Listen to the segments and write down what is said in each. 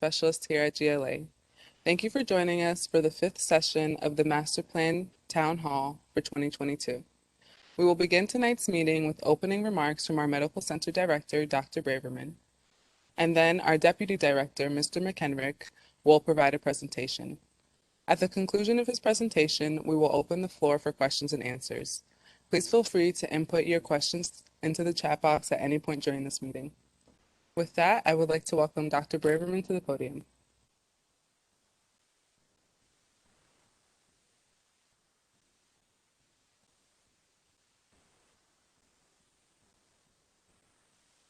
Specialist here at GLA. Thank you for joining us for the fifth session of the Master Plan Town Hall for 2022. We will begin tonight's meeting with opening remarks from our Medical Center Director, Dr. Braverman, and then our Deputy Director, Mr. McHenrick, will provide a presentation. At the conclusion of his presentation, we will open the floor for questions and answers. Please feel free to input your questions into the chat box at any point during this meeting. With that, I would like to welcome Dr. Braverman to the podium.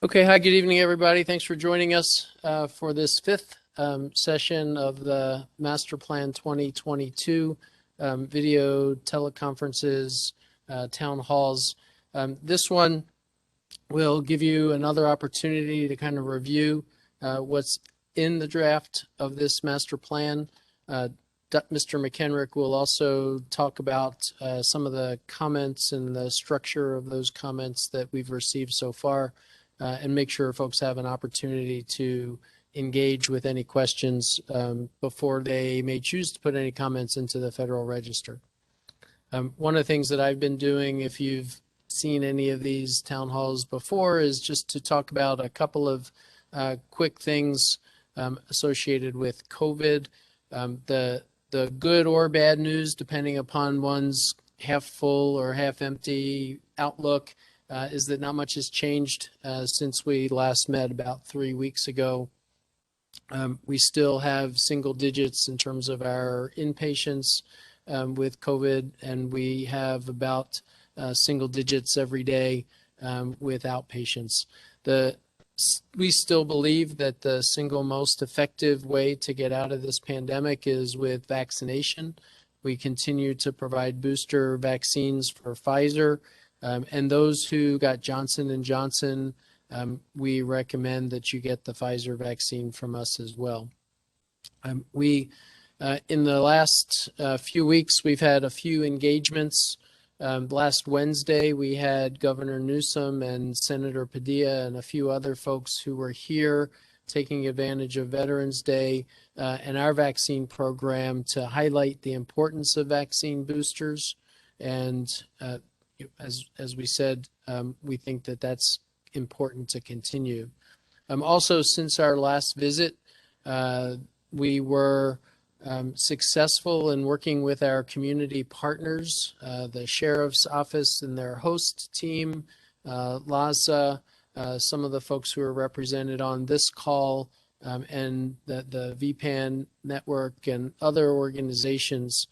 Okay, hi, good evening, everybody. Thanks for joining us for this fifth session of the Master Plan 2022 video teleconferences, town halls. This one will give you another opportunity to kind of review what's in the draft of this master plan. Mr. McHenrick will also talk about some of the comments and the structure of those comments that we've received so far, and make sure folks have an opportunity to engage with any questions before they may choose to put any comments into the Federal Register. One of the things that I've been doing, if you've seen any of these town halls before, is just to talk about a couple of quick things associated with COVID. The good or bad news, depending upon one's half full or half empty outlook, is that not much has changed since we last met about 3 weeks ago. We still have single digits in terms of our inpatients with COVID, and we have about single digits every day with outpatients. We still believe that the single most effective way to get out of this pandemic is with vaccination. We continue to provide booster vaccines for Pfizer, and those who got Johnson & Johnson, we recommend that you get the Pfizer vaccine from us as well. In the last few weeks, we've had a few engagements. Last Wednesday, we had Governor Newsom and Senator Padilla and a few other folks who were here taking advantage of Veterans Day and our vaccine program to highlight the importance of vaccine boosters. And as we said, we think that that's important to continue. Also, since our last visit, we were successful in working with our community partners, the Sheriff's Office and their host team, LASA, some of the folks who are represented on this call, and the VPAN network and other organizations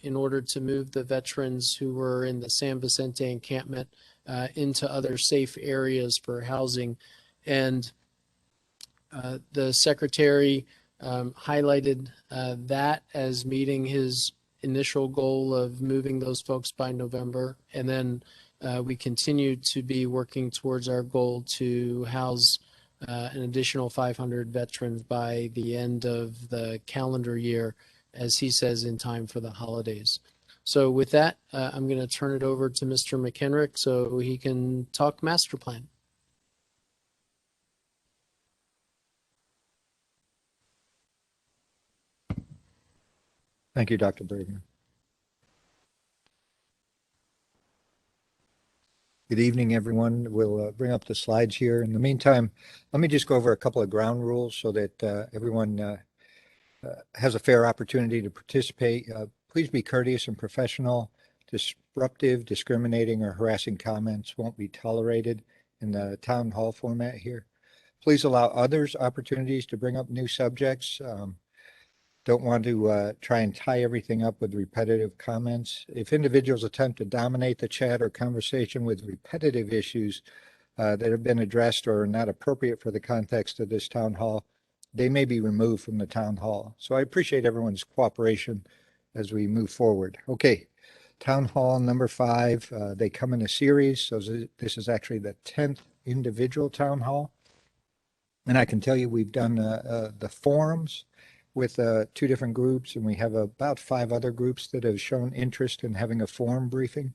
in order to move the veterans who were in the San Vicente encampment into other safe areas for housing. And the Secretary highlighted that as meeting his initial goal of moving those folks by November. And then we continue to be working towards our goal to house an additional 500 veterans by the end of the calendar year, as he says, in time for the holidays. So with that, I'm going to turn it over to Mr. McHenrick so he can talk master plan. Thank you, Dr. Braverman. Good evening, everyone. We'll bring up the slides here. In the meantime, let me just go over a couple of ground rules so that everyone has a fair opportunity to participate. Please be courteous and professional. Disruptive, discriminating, or harassing comments won't be tolerated in the town hall format here. Please allow others opportunities to bring up new subjects. Don't want to try and tie everything up with repetitive comments. If individuals attempt to dominate the chat or conversation with repetitive issues that have been addressed or are not appropriate for the context of this town hall, they may be removed from the town hall. So I appreciate everyone's cooperation as we move forward. Okay, town hall number 5, they come in a series. So this is actually the 10th individual town hall. And I can tell you we've done the forums with 2 different groups, and we have about 5 other groups that have shown interest in having a forum briefing.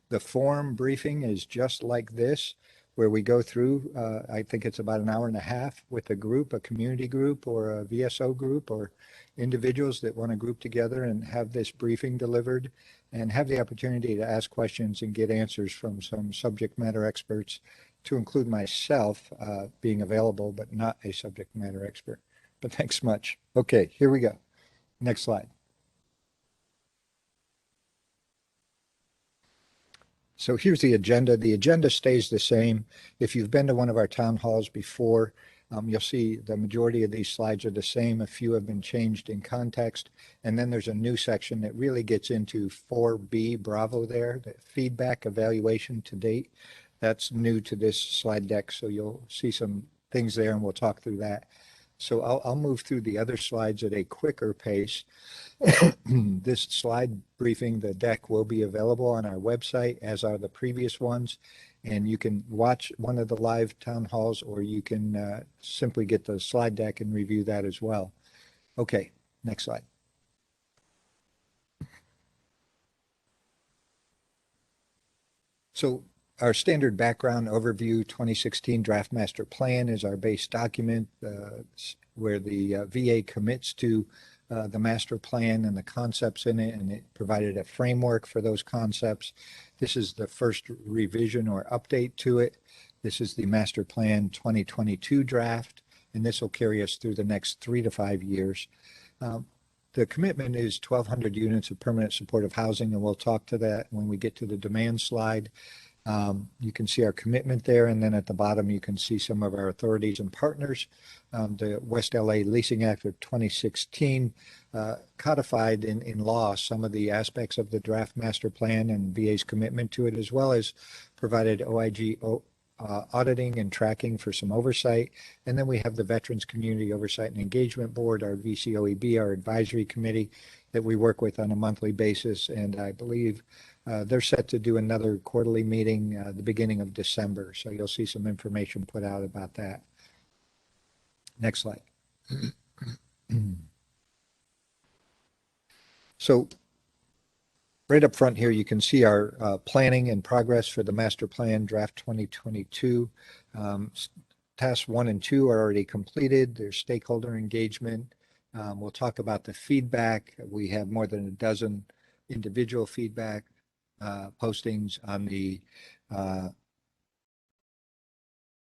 The forum briefing is just like this. where we go through, I think it's about an hour and a half with a group, a community group or a VSO group or individuals that want to group together and have this briefing delivered and have the opportunity to ask questions and get answers from some subject matter experts, to include myself being available, but not a subject matter expert. But thanks much. Okay, here we go. Next slide. So here's the agenda. The agenda stays the same. If you've been to one of our town halls before, you'll see the majority of these slides are the same. A few have been changed in context. And then there's a new section that really gets into 4B, Bravo there, the feedback evaluation to date. That's new to this slide deck. So you'll see some things there and we'll talk through that. So I'll move through the other slides at a quicker pace. This slide briefing, the deck, will be available on our website, as are the previous ones. And you can watch one of the live town halls, or you can simply get the slide deck and review that as well. Okay, next slide. So our standard background overview 2016 draft master plan is our base document where the VA commits to the master plan and the concepts in it, and it provided a framework for those concepts. This is the first revision or update to it. This is the master plan 2022 draft, and this will carry us through the next 3 to 5 years. The commitment is 1,200 units of permanent supportive housing, and we'll talk to that when we get to the demand slide. You can see our commitment there, and then at the bottom you can see some of our authorities and partners. The West LA Leasing Act of 2016 codified in law some of the aspects of the draft master plan and VA's commitment to it, as well as provided OIG auditing and tracking for some oversight. And then we have the Veterans Community Oversight and Engagement Board, our VCOEB, our advisory committee that we work with on a monthly basis. And I believe they're set to do another quarterly meeting the beginning of December. So you'll see some information put out about that. Next slide. So right up front here, you can see our planning and progress for the master plan draft 2022. Tasks 1 and 2 are already completed. There's stakeholder engagement. We'll talk about the feedback. We have more than a dozen individual feedback postings on the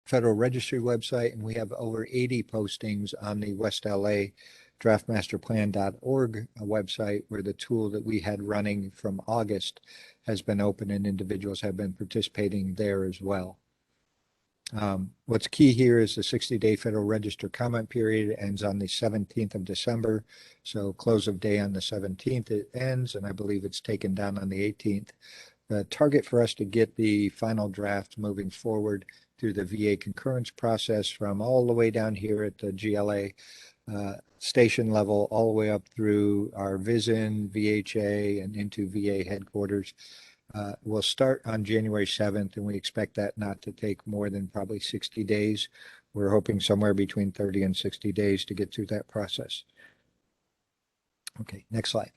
Federal Registry website, and we have over 80 postings on the West LA draftmasterplan.org website, where the tool that we had running from August has been open and individuals have been participating there as well. What's key here is the 60-day Federal Register comment period ends on the 17th of December. So close of day on the 17th it ends, and I believe it's taken down on the 18th. The target for us to get the final draft moving forward through the VA concurrence process from all the way down here at the GLA station level, all the way up through our VISN, VHA, and into VA headquarters. We'll start on January 7th, and we expect that not to take more than probably 60 days. We're hoping somewhere between 30 and 60 days to get through that process. Okay, next slide.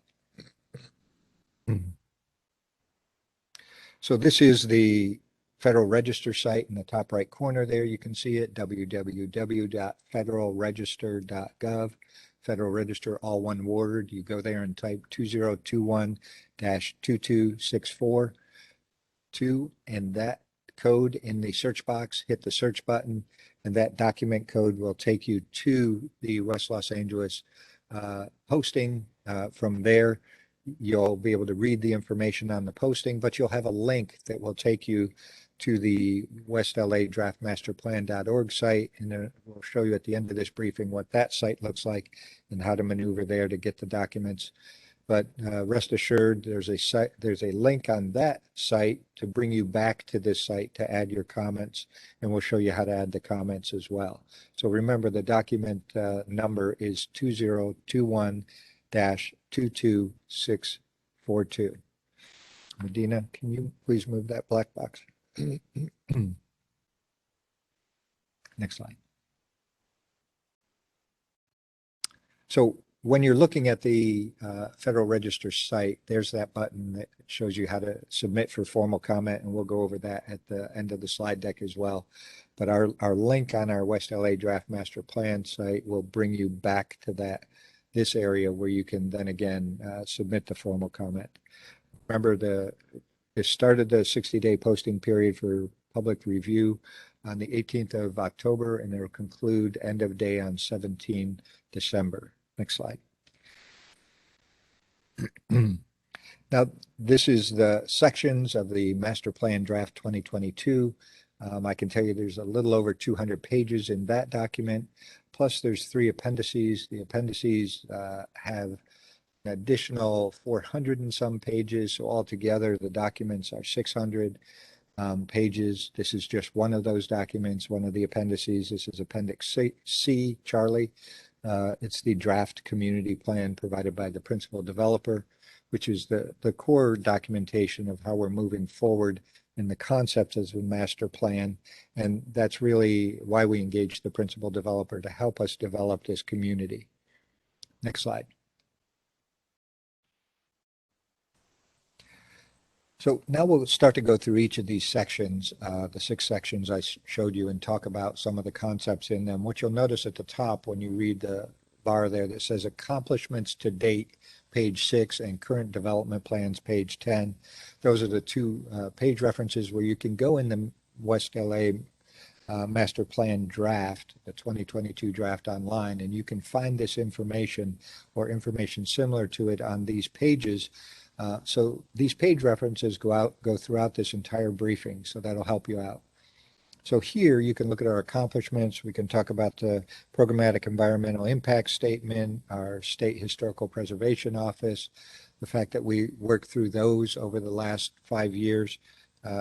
So this is the Federal Register site in the top right corner there. You can see it, www.federalregister.gov. Federal Register, all one word. You go there and type 2021-22642, and that code in the search box, hit the search button, and that document code will take you to the West Los Angeles posting. From there, you'll be able to read the information on the posting, but you'll have a link that will take you to the West LA draftmasterplan.org site, and then we'll show you at the end of this briefing what that site looks like and how to maneuver there to get the documents. But rest assured, there's a link on that site to bring you back to this site to add your comments, and we'll show you how to add the comments as well. So remember, the document number is 2021-22642. Medina, can you please move that black box? Next slide. So when you're looking at the Federal Register site, there's that button that shows you how to submit for formal comment, and we'll go over that at the end of the slide deck as well. But our link on our West LA Draft Master Plan site will bring you back to this area where you can then again submit the formal comment. Remember, it started the 60-day posting period for public review on the 18th of October, and it will conclude end of day on 17 December. Next slide. Now, this is the sections of the Master Plan Draft 2022. I can tell you there's a little over 200 pages in that document, plus there's 3 appendices. The appendices have an additional 400 and some pages, so altogether the documents are 600 pages. This is just one of those documents, one of the appendices. This is Appendix C, Charlie. It's the draft community plan provided by the principal developer, which is the core documentation of how we're moving forward in the concepts of the master plan. And that's really why we engaged the principal developer to help us develop this community. Next slide. So now we'll start to go through each of these sections, the 6 sections I showed you, and talk about some of the concepts in them. What you'll notice at the top when you read the bar there that says accomplishments to date, page 6, and current development plans, page 10. Those are the 2 page references where you can go in the West LA Master Plan draft, the 2022 draft online, and you can find this information or information similar to it on these pages. So these page references go throughout this entire briefing, so that'll help you out. So here you can look at our accomplishments. We can talk about the programmatic environmental impact statement, our state historical preservation office, the fact that we worked through those over the last 5 years,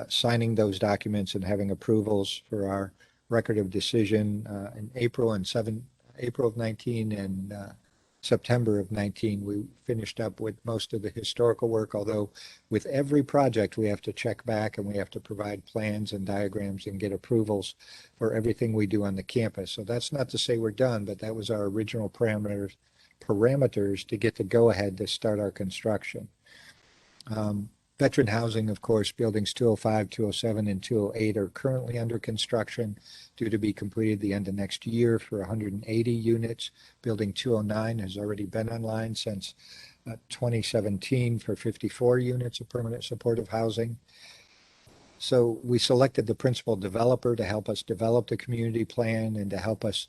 signing those documents and having approvals for our record of decision in April of 19 and September of 19. We finished up with most of the historical work, although with every project we have to check back and we have to provide plans and diagrams and get approvals for everything we do on the campus. So that's not to say we're done, but that was our original parameters to get the go-ahead to start our construction. Veteran housing, of course, buildings 205, 207, and 208 are currently under construction, due to be completed the end of next year for 180 units. Building 209 has already been online since 2017 for 54 units of permanent supportive housing. So we selected the principal developer to help us develop the community plan and to help us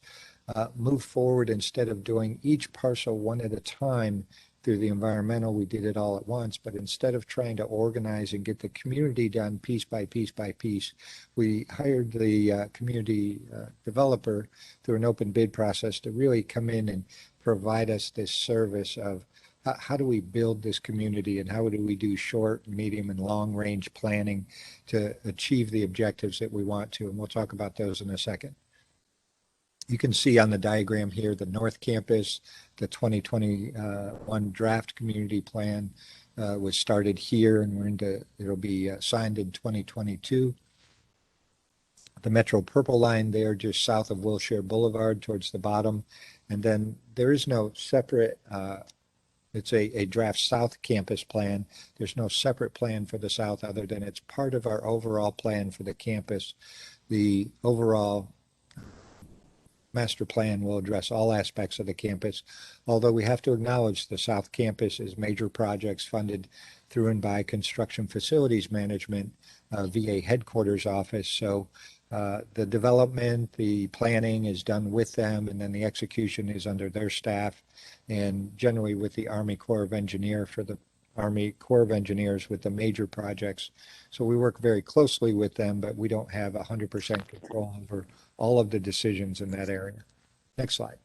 move forward. Instead of doing each parcel one at a time through the environmental, we did it all at once. But instead of trying to organize and get the community done piece by piece by piece, we hired the community developer through an open bid process to really come in and provide us this service of how do we build this community, and how do we do short, medium, and long range planning to achieve the objectives that we want to. And we'll talk about those in a second. You can see on the diagram here the North Campus, the 2021 draft community plan was started here, and it'll be signed in 2022. The Metro Purple line there just south of Wilshire Boulevard towards the bottom. And then there is no separate, it's a draft South Campus plan. There's no separate plan for the South other than it's part of our overall plan for the campus. The overall master plan will address all aspects of the campus, although we have to acknowledge the South Campus is major projects funded through and by Construction Facilities Management, VA headquarters office. So the development, the planning is done with them, and then the execution is under their staff, and generally with the Army Corps of Engineers for the Army Corps of Engineers with the major projects. So we work very closely with them, but we don't have 100% control over all of the decisions in that area. Next slide.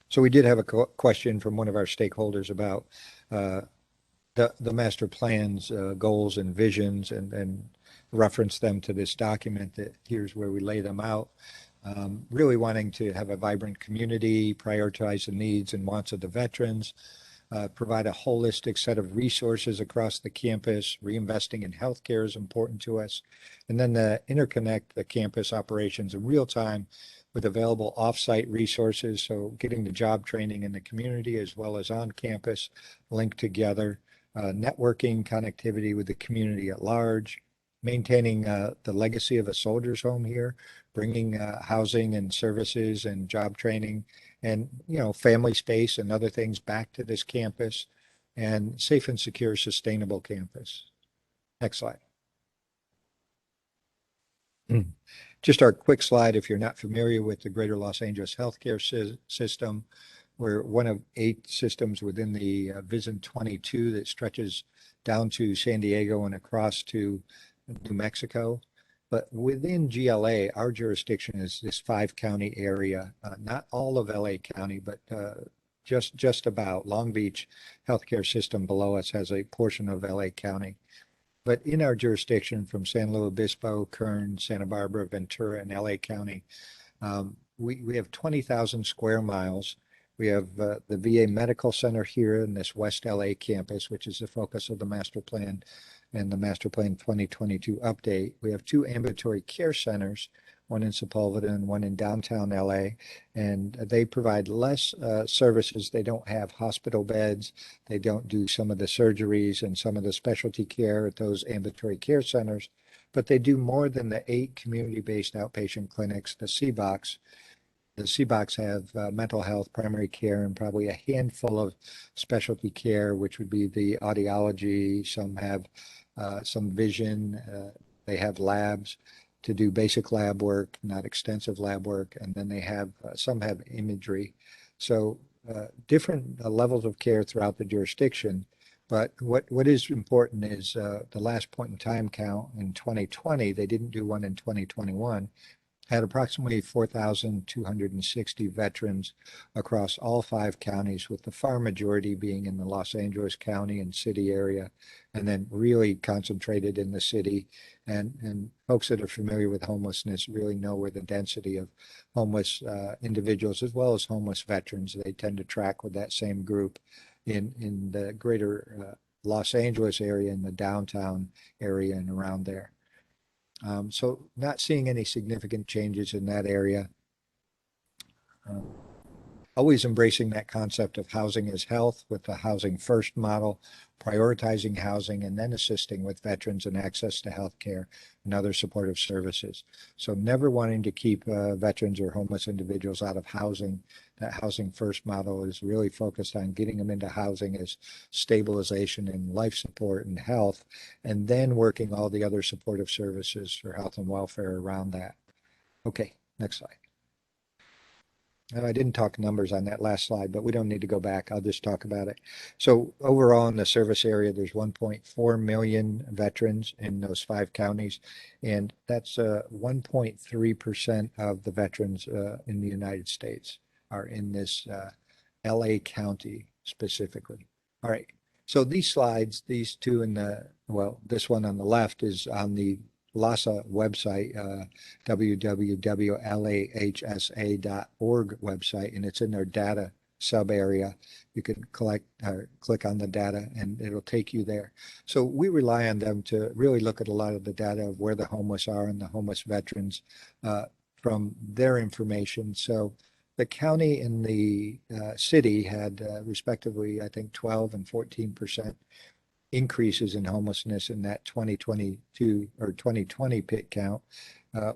So we did have a question from one of our stakeholders about the master plan's goals and visions, and reference them to this document that here's where we lay them out. Really wanting to have a vibrant community, prioritize the needs and wants of the veterans, provide a holistic set of resources across the campus. Reinvesting in healthcare is important to us. And then interconnect the campus operations in real time with available offsite resources. So getting the job training in the community as well as on campus linked together, networking connectivity with the community at large, maintaining the legacy of a soldier's home here, bringing housing and services and job training and, family space and other things back to this campus, and safe and secure, sustainable campus. Next slide. Just our quick slide. If you're not familiar with the Greater Los Angeles healthcare system, we're one of 8 systems within the Vision 22 that stretches down to San Diego and across to New Mexico. But within GLA, our jurisdiction is this 5-county area, not all of LA County, but just about. Long Beach healthcare system below us has a portion of LA County. But in our jurisdiction from San Luis Obispo, Kern, Santa Barbara, Ventura, and LA County, we have 20,000 square miles. We have the VA Medical Center here in this West LA campus, which is the focus of the master plan and the Master Plan 2022 update. We have 2 ambulatory care centers, one in Sepulveda and one in downtown LA, and they provide less services. They don't have hospital beds. They don't do some of the surgeries and some of the specialty care at those ambulatory care centers, but they do more than the 8 community-based outpatient clinics, the CBOCs. The CBOCs have mental health, primary care, and probably a handful of specialty care, which would be the audiology. Some have some vision. They have labs to do basic lab work, not extensive lab work, and then they have some have imagery. So different levels of care throughout the jurisdiction. But what is important is the last point in time count in 2020. They didn't do one in 2021. Had approximately 4,260 veterans across all 5 counties, with the far majority being in the Los Angeles County and city area, and then really concentrated in the city. And folks that are familiar with homelessness really know where the density of homeless individuals as well as homeless veterans, they tend to track with that same group in the greater Los Angeles area, in the downtown area and around there. So not seeing any significant changes in that area. Always embracing that concept of housing is health with the housing first model, prioritizing housing and then assisting with veterans and access to health care and other supportive services. So never wanting to keep veterans or homeless individuals out of housing. That housing first model is really focused on getting them into housing as stabilization and life support and health, and then working all the other supportive services for health and welfare around that. Okay, next slide. I didn't talk numbers on that last slide, but we don't need to go back. I'll just talk about it. So overall in the service area, there's 1.4 million veterans in those 5 counties, and that's 1.3% of the veterans in the United States are in this LA County specifically. All right. So these slides, these 2 in the, well, this one on the left is on the LAHSA website, www.lahsa.org website, and it's in their data sub area. You can click on the data and it'll take you there. So we rely on them to really look at a lot of the data of where the homeless are and the homeless veterans from their information. So the county and the city had respectively, I think, 12 and 14% increases in homelessness in that 2022 or 2020 pit count.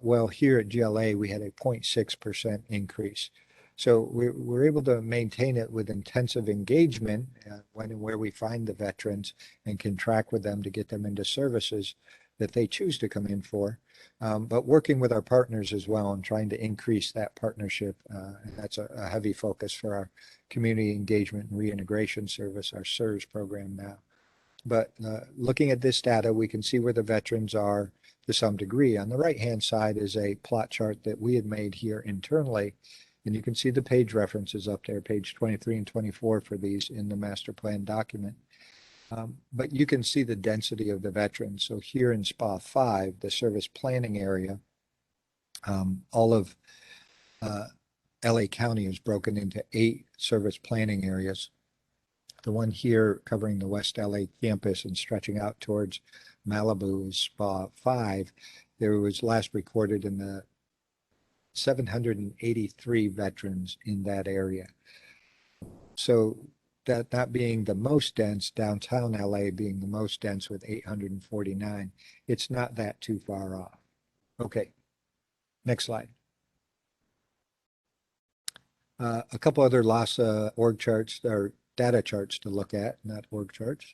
Well, here at GLA, we had a 0.6% increase. So we're able to maintain it with intensive engagement when and where we find the veterans and can track with them to get them into services that they choose to come in for. But working with our partners as well and trying to increase that partnership. And that's a heavy focus for our community engagement and reintegration service, our SERS program now. But looking at this data, we can see where the veterans are to some degree. On the right-hand side is a plot chart that we had made here internally, and you can see the page references up there, page 23 and 24 for these in the master plan document. But you can see the density of the veterans. So here in SPA 5, the service planning area, all of LA County is broken into 8 service planning areas. The one here covering the West LA campus and stretching out towards Malibu is SPA 5. There was last recorded in the 783 veterans in that area. So that not being the most dense, downtown LA being the most dense with 849, it's not that too far off. Okay, next slide. A couple other LAHSA org charts or data charts to look at, not org charts.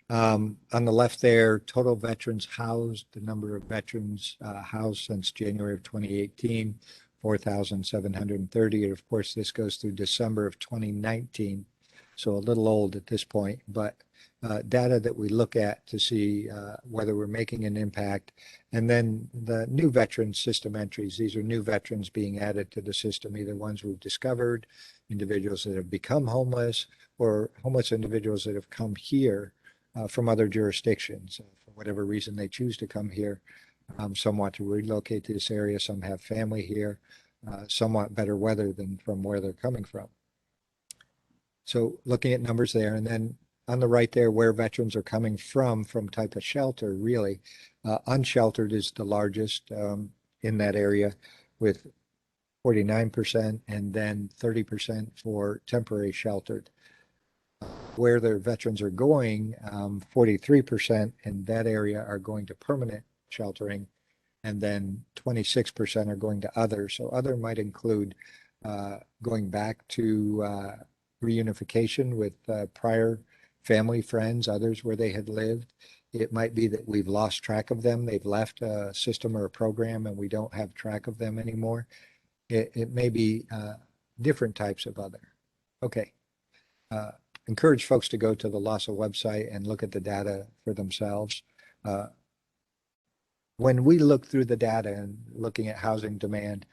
On the left there, total veterans housed, the number of veterans housed since January of 2018, 4,730. And of course, this goes through December of 2019, so a little old at this point, but data that we look at to see whether we're making an impact. And then the new veteran system entries, these are new veterans being added to the system, either ones we've discovered, individuals that have become homeless, or homeless individuals that have come here from other jurisdictions. For whatever reason they choose to come here. Some want to relocate to this area, some have family here, some want better weather than from where they're coming from. So looking at numbers there, and then on the right there, where veterans are coming from type of shelter, really. Unsheltered is the largest in that area with 49%, and then 30% for temporary sheltered. Where their veterans are going, 43% in that area are going to permanent sheltering, and then 26% are going to other. So other might include going back to reunification with prior family, friends, others where they had lived. It might be that we've lost track of them. They've left a system or a program and we don't have track of them anymore. It may be different types of other. Okay. Encourage folks to go to the LAHSA website and look at the data for themselves. When we look through the data and looking at housing demand,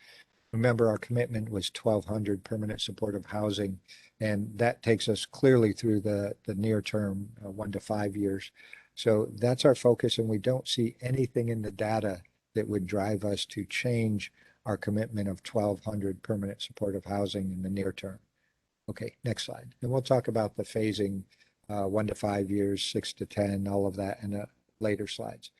remember our commitment was 1,200 permanent supportive housing, and that takes us clearly through the near term, 1 to 5 years. So that's our focus, and we don't see anything in the data that would drive us to change our commitment of 1,200 permanent supportive housing in the near term. Okay, next slide. And we'll talk about the phasing 1 to 5 years, 6 to 10, all of that in later slides.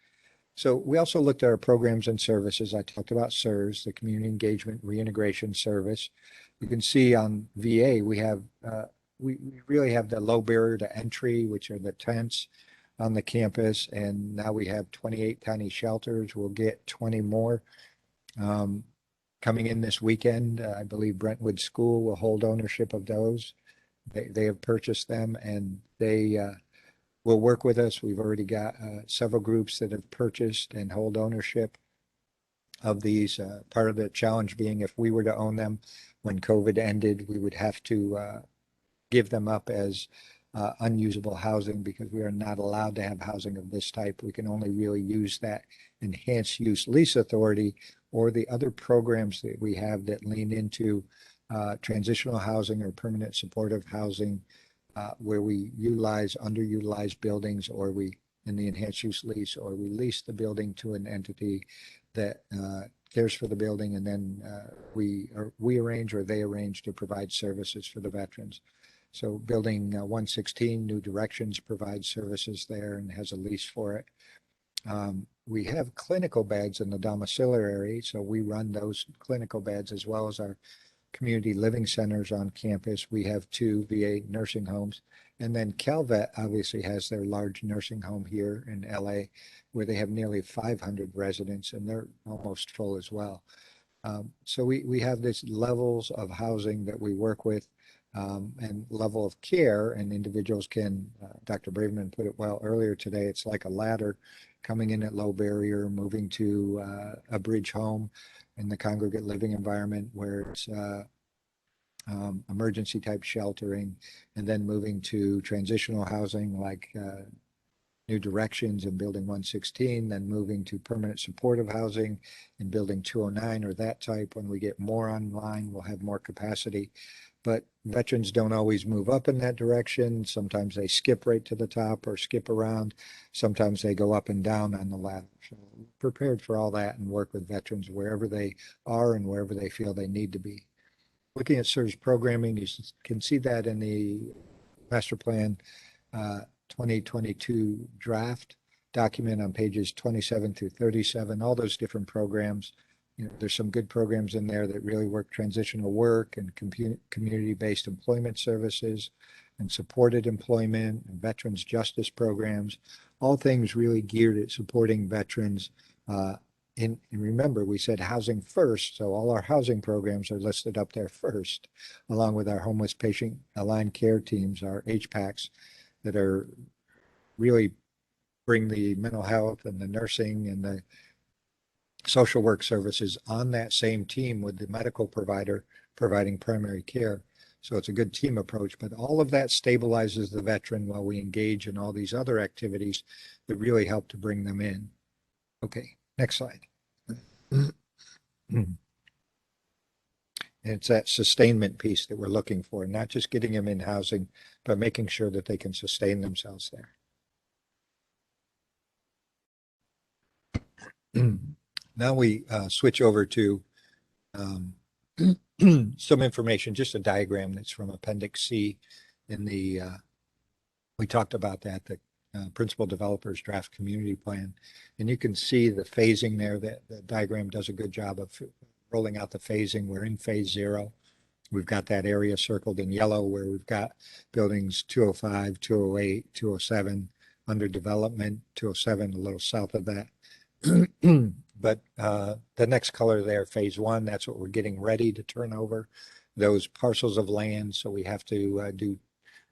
So we also looked at our programs and services. I talked about SERS, the Community Engagement Reintegration Service. You can see on VA, we have we really have the low barrier to entry, which are the tents on the campus. And now we have 28 tiny shelters. We'll get 20 more coming in this weekend. I believe Brentwood School will hold ownership of those. They have purchased them, and they will work with us. We've already got several groups that have purchased and hold ownership of these. Part of the challenge being if we were to own them when COVID ended, we would have to give them up as unusable housing because we are not allowed to have housing of this type. We can only really use that enhanced use lease authority or the other programs that we have that lean into transitional housing or permanent supportive housing, where we utilize underutilized buildings, or we in the enhanced use lease, or we lease the building to an entity that cares for the building, and then we arrange or they arrange to provide services for the veterans. So building 116, New Directions provides services there and has a lease for it. We have clinical beds in the domiciliary, so we run those clinical beds as well as our community living centers on campus. We have 2 VA nursing homes, and then Calvet obviously has their large nursing home here in LA where they have nearly 500 residents, and they're almost full as well. So we have these levels of housing that we work with, and level of care, and individuals can, Dr. Braverman put it well earlier today, it's like a ladder coming in at low barrier, moving to a bridge home in the congregate living environment where it's emergency type sheltering, and then moving to transitional housing like New Directions in Building 116, then moving to permanent supportive housing in Building 209 or that type. When we get more online, we'll have more capacity. But veterans don't always move up in that direction. Sometimes they skip right to the top or skip around. Sometimes they go up and down on the ladder. So we're prepared for all that and work with veterans wherever they are and wherever they feel they need to be. Looking at SERS programming, you can see that in the Master Plan 2022 draft document on pages 27 through 37, all those different programs. There's some good programs in there that really work transitional work and community-based employment services and supported employment and veterans justice programs, all things really geared at supporting veterans. And remember, we said housing first, so all our housing programs are listed up there first, along with our homeless patient aligned care teams, our HPACs, that are really bring the mental health and the nursing and the social work services on that same team with the medical provider providing primary care. So it's a good team approach, but all of that stabilizes the veteran while we engage in all these other activities that really help to bring them in. Okay, next slide. It's that sustainment piece that we're looking for, not just getting them in housing, but making sure that they can sustain themselves there. Now we switch over to some information, just a diagram that's from Appendix C in the, we talked about that, the Principal Developers Draft Community Plan. And you can see the phasing there. That the diagram does a good job of rolling out the phasing. We're in phase 0. We've got that area circled in yellow where we've got buildings 205, 208, 207 under development, 207 a little south of that. But the next color there, phase 1, that's what we're getting ready to turn over, those parcels of land. So we have to do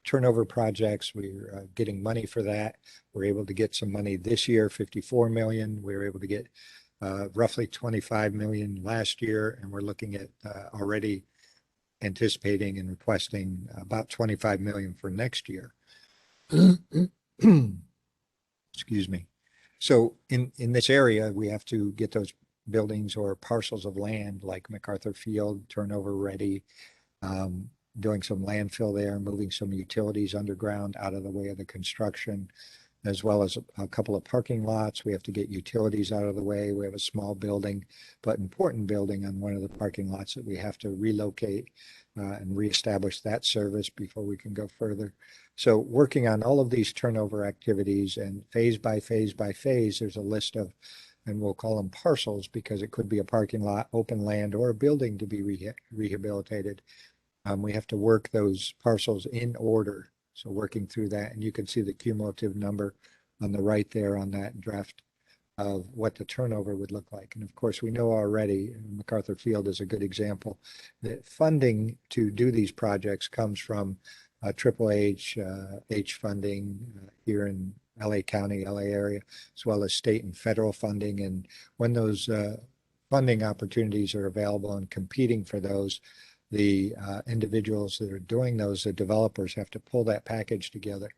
turnover projects. We're getting money for that. We're able to get some money this year, 54 million. We were able to get roughly 25 million last year, and we're looking at already anticipating and requesting about 25 million for next year. Excuse me. So in this area, we have to get those buildings or parcels of land like MacArthur Field turnover ready, doing some landfill there, moving some utilities underground out of the way of the construction, as well as a couple of parking lots. We have to get utilities out of the way. We have a small building, but important building on one of the parking lots that we have to relocate and reestablish that service before we can go further. So working on all of these turnover activities, and phase by phase by phase, there's a list of, and we'll call them parcels because it could be a parking lot, open land, or a building to be rehabilitated. We have to work those parcels in order. So working through that, and you can see the cumulative number on the right there on that draft of what the turnover would look like. And of course, we know already, MacArthur Field is a good example, that funding to do these projects comes from Triple H funding here in LA County, LA area, as well as state and federal funding. And when those funding opportunities are available and competing for those, the individuals that are doing those, the developers, have to pull that package together.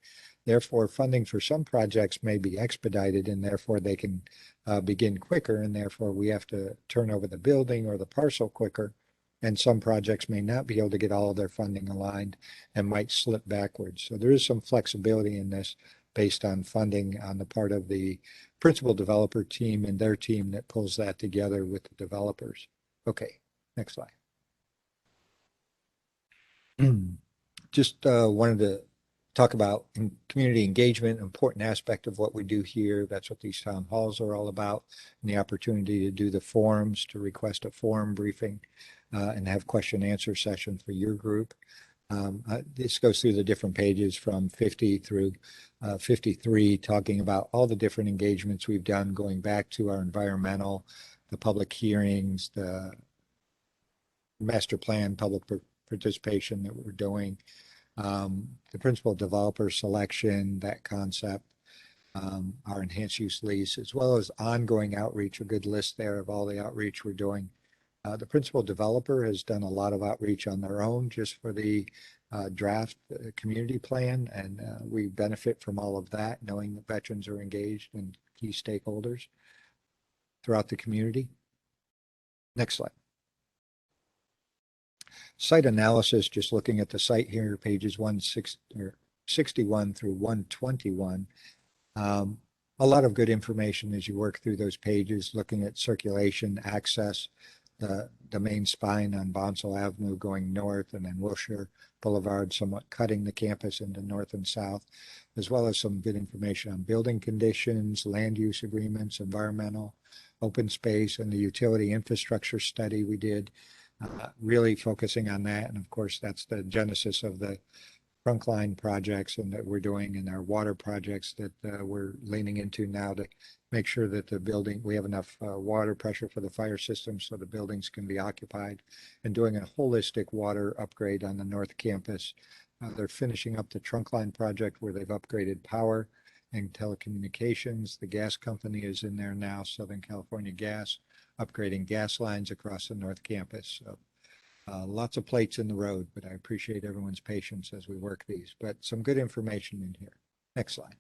Therefore, funding for some projects may be expedited, and therefore they can begin quicker, and therefore we have to turn over the building or the parcel quicker. And some projects may not be able to get all of their funding aligned and might slip backwards. So there is some flexibility in this based on funding on the part of the principal developer team and their team that pulls that together with the developers. Okay, next slide. Just wanted to talk about community engagement, important aspect of what we do here. That's what these town halls are all about, and the opportunity to do the forums, to request a forum briefing, and have question and answer session for your group. This goes through the different pages from 50 through 53, talking about all the different engagements we've done, going back to our environmental, the public hearings, the master plan, public participation that we're doing, the principal developer selection, that concept, our enhanced use lease, as well as ongoing outreach, a good list there of all the outreach we're doing. The principal developer has done a lot of outreach on their own just for the draft community plan, and we benefit from all of that, knowing that veterans are engaged and key stakeholders throughout the community. Next slide. Site analysis, just looking at the site here, pages 61 through 121. A lot of good information as you work through those pages, looking at circulation, access, the main spine on Bonsall Avenue going north, and then Wilshire Boulevard somewhat cutting the campus into north and south, as well as some good information on building conditions, land use agreements, environmental, open space, and the utility infrastructure study we did, really focusing on that. And of course, that's the genesis of the trunk line projects and that we're doing in our water projects that we're leaning into now to make sure that the building, we have enough water pressure for the fire system so the buildings can be occupied, and doing a holistic water upgrade on the North Campus. They're finishing up the trunk line project where they've upgraded power and telecommunications. The gas company is in there now, Southern California Gas, upgrading gas lines across the North Campus. So lots of plates in the road, but I appreciate everyone's patience as we work these. But some good information in here. Next slide.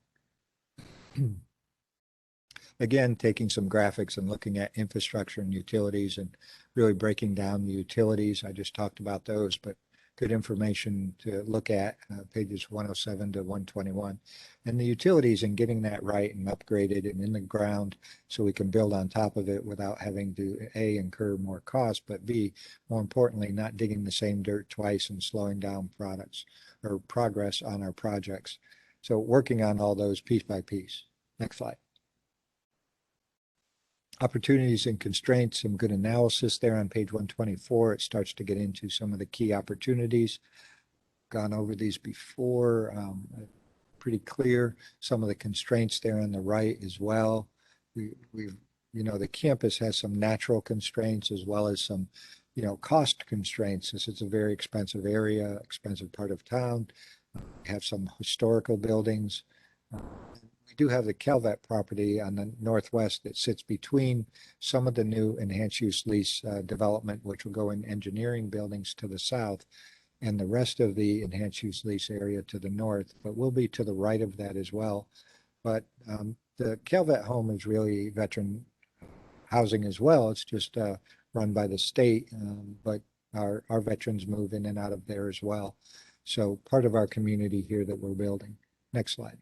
Again, taking some graphics and looking at infrastructure and utilities and really breaking down the utilities. I just talked about those, but good information to look at, pages 107 to 121. And the utilities and getting that right and upgraded and in the ground so we can build on top of it without having to, A, incur more cost, but B, more importantly, not digging the same dirt twice and slowing down products or progress on our projects. So working on all those piece by piece. Next slide. Opportunities and constraints, some good analysis there on page 124. It starts to get into some of the key opportunities. Gone over these before, pretty clear. Some of the constraints there on the right as well. We've, the campus has some natural constraints as well as some, cost constraints. This is a very expensive area, expensive part of town. We have some historical buildings. We do have the Calvet property on the northwest that sits between some of the new enhanced use lease development, which will go in engineering buildings to the south, and the rest of the enhanced use lease area to the north, but we'll be to the right of that as well. But the Calvet home is really veteran housing as well. It's just run by the state, but our veterans move in and out of there as well. So part of our community here that we're building. Next slide.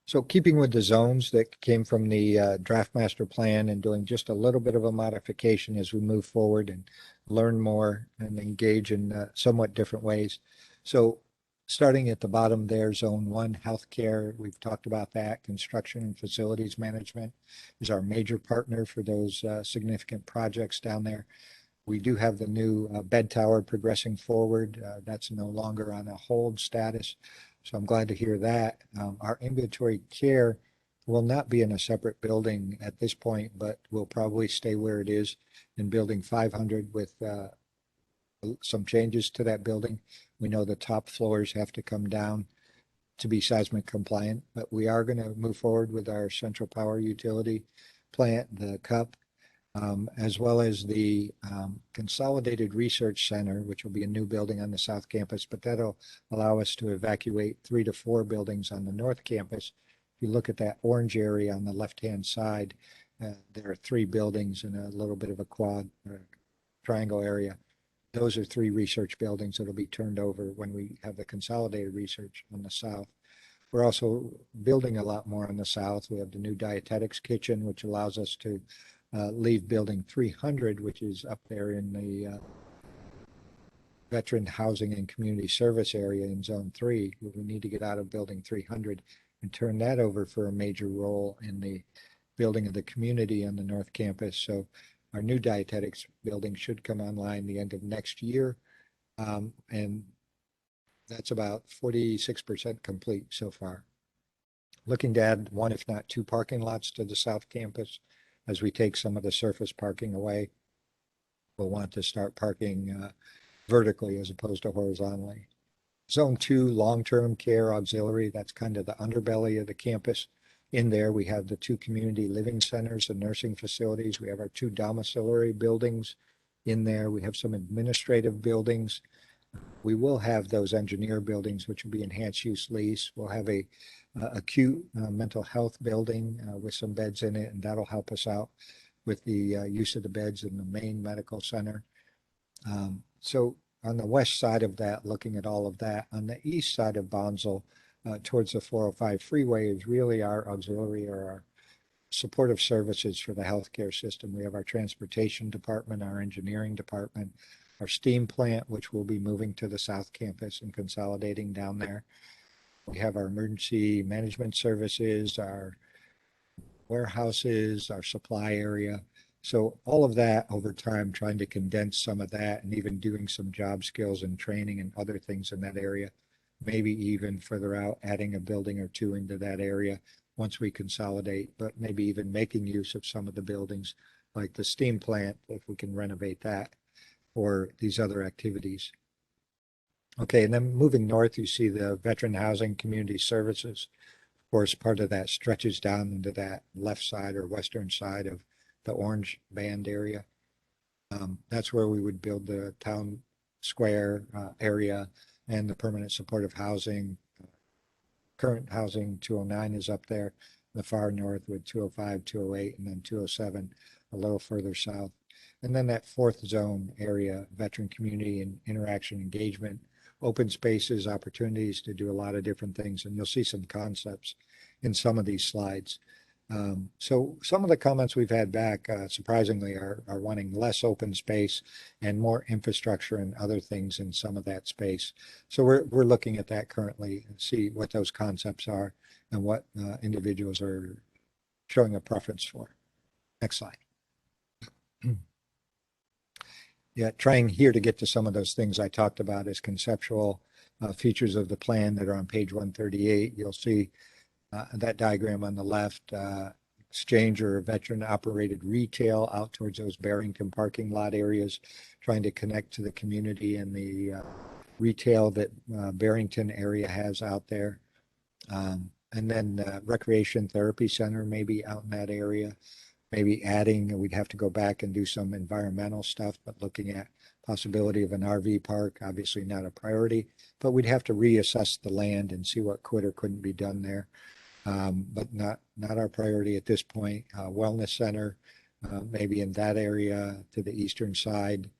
So keeping with the zones that came from the draft master plan and doing just a little bit of a modification as we move forward and learn more and engage in somewhat different ways. So starting at the bottom there, zone 1, healthcare, we've talked about that. Construction and facilities management is our major partner for those significant projects down there. We do have the new bed tower progressing forward. That's no longer on a hold status. So I'm glad to hear that. Our ambulatory care will not be in a separate building at this point, but will probably stay where it is in building 500 with some changes to that building. We know the top floors have to come down to be seismic compliant, but we are going to move forward with our central power utility plant, the CUP, as well as the Consolidated Research Center, which will be a new building on the South Campus, but that'll allow us to evacuate 3 to 4 buildings on the North Campus. If you look at that orange area on the left-hand side, there are 3 buildings and a little bit of a quad or triangle area. Those are 3 research buildings that'll be turned over when we have the consolidated research on the south. We're also building a lot more on the south. We have the new dietetics kitchen, which allows us to leave building 300, which is up there in the veteran housing and community service area in zone 3. We need to get out of building 300 and turn that over for a major role in the building of the community on the North Campus. So our new dietetics building should come online the end of next year. And that's about 46% complete so far. Looking to add 1, if not 2 parking lots to the South Campus. As we take some of the surface parking away, we'll want to start parking vertically as opposed to horizontally. Zone 2, long-term care auxiliary, that's kind of the underbelly of the campus. In there, we have the 2 community living centers and nursing facilities. We have our 2 domiciliary buildings in there. We have some administrative buildings. We will have those engineer buildings, which will be enhanced use lease. We'll have a acute mental health building with some beds in it, and that'll help us out with the use of the beds in the main medical center. So on the west side of that, looking at all of that, on the east side of Bonsall, towards the 405 freeway is really our auxiliary or our supportive services for the healthcare system. We have our transportation department, our engineering department, our steam plant, which will be moving to the South Campus and consolidating down there. We have our emergency management services, our warehouses, our supply area. So all of that over time, trying to condense some of that and even doing some job skills and training and other things in that area. Maybe even further out, adding a building or two into that area once we consolidate, but maybe even making use of some of the buildings like the steam plant, if we can renovate that, or these other activities. Okay, and then moving north, you see the Veteran Housing Community Services. Of course, part of that stretches down into that left side or western side of the orange band area. That's where we would build the town square area and the permanent supportive housing. Current housing 209 is up there, the far north with 205, 208, and then 207 a little further south. And then that fourth zone area, veteran community and interaction engagement, open spaces, opportunities to do a lot of different things. And you'll see some concepts in some of these slides. So some of the comments we've had back, surprisingly, are wanting less open space and more infrastructure and other things in some of that space. So we're looking at that currently and see what those concepts are and what individuals are showing a preference for. Next slide. Yeah, trying here to get to some of those things I talked about as conceptual features of the plan that are on page 138. You'll see that diagram on the left, exchange or veteran operated retail out towards those Barrington parking lot areas, trying to connect to the community and the retail that Barrington area has out there. And then recreation therapy center maybe out in that area, maybe adding, we'd have to go back and do some environmental stuff, but looking at possibility of an RV park, obviously not a priority, but we'd have to reassess the land and see what could or couldn't be done there. But not our priority at this point. Wellness center, maybe in that area to the eastern side,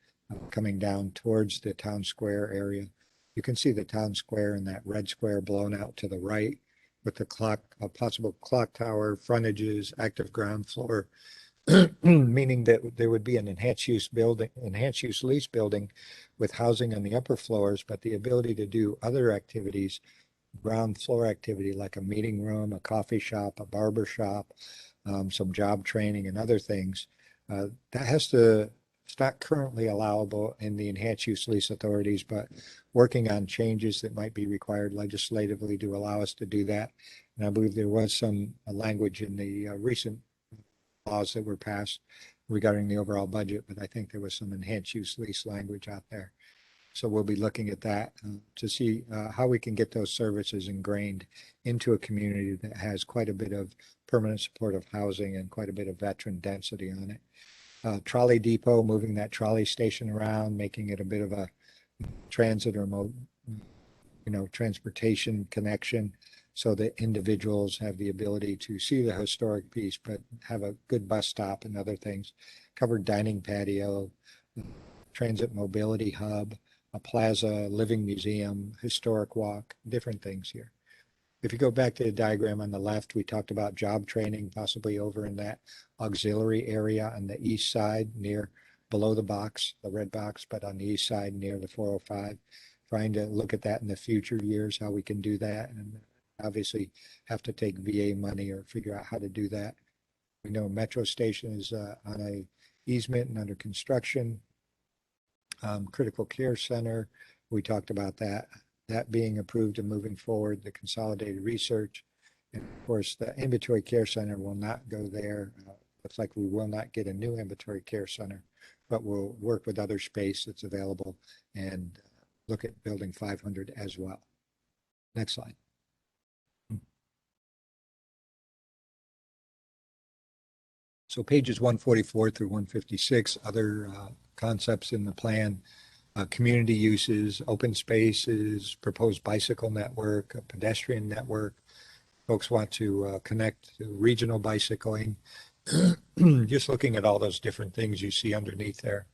coming down towards the town square area. You can see the town square and that red square blown out to the right with the clock, a possible clock tower, frontages, active ground floor, meaning that there would be an enhanced use building, enhanced use lease building with housing on the upper floors, but the ability to do other activities, ground floor activity like a meeting room, a coffee shop, a barber shop, some job training and other things. It's not currently allowable in the enhanced use lease authorities, but working on changes that might be required legislatively to allow us to do that. And I believe there was some language in the recent laws that were passed regarding the overall budget, but I think there was some enhanced use lease language out there. So we'll be looking at that to see how we can get those services ingrained into a community that has quite a bit of permanent supportive housing and quite a bit of veteran density on it. Trolley depot, moving that trolley station around, making it a bit of a transit or transportation connection so that individuals have the ability to see the historic piece, but have a good bus stop and other things. Covered dining patio, transit mobility hub, a plaza, living museum, historic walk, different things here. If you go back to the diagram on the left, we talked about job training, possibly over in that auxiliary area on the east side near below the box, the red box, but on the east side near the 405, trying to look at that in the future years, how we can do that. And obviously have to take VA money or figure out how to do that. We know Metro Station is on a easement and under construction. Critical care center, we talked about that being approved and moving forward, the consolidated research. And of course, the ambulatory care center will not go there. Looks like we will not get a new ambulatory care center, but we'll work with other space that's available and look at building 500 as well. Next slide. So pages 144 through 156, other concepts in the plan. Community uses, open spaces, proposed bicycle network, a pedestrian network. Folks want to connect to regional bicycling. Just looking at all those different things you see underneath there.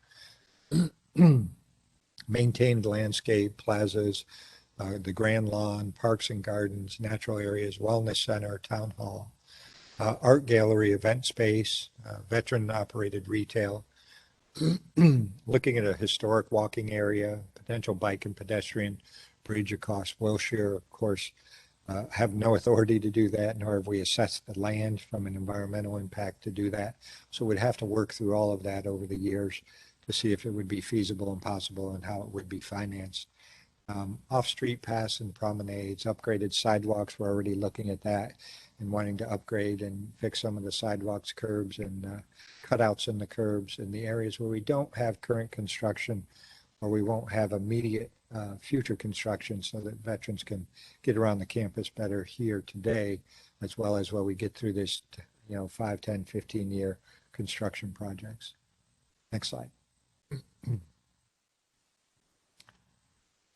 Maintained landscape, plazas, the Grand Lawn, parks and gardens, natural areas, wellness center, town hall. art gallery, event space, veteran-operated retail, looking at a historic walking area, potential bike and pedestrian bridge across Wilshire. Of course, have no authority to do that, nor have we assessed the land from an environmental impact to do that. So we'd have to work through all of that over the years to see if it would be feasible and possible and how it would be financed. Off-street paths and promenades, upgraded sidewalks, we're already looking at that and wanting to upgrade and fix some of the sidewalks, curbs, and cutouts in the curbs in the areas where we don't have current construction or we won't have immediate future construction, so that veterans can get around the campus better here today, as well as while we get through this, 5, 10, 15-year construction projects. Next slide.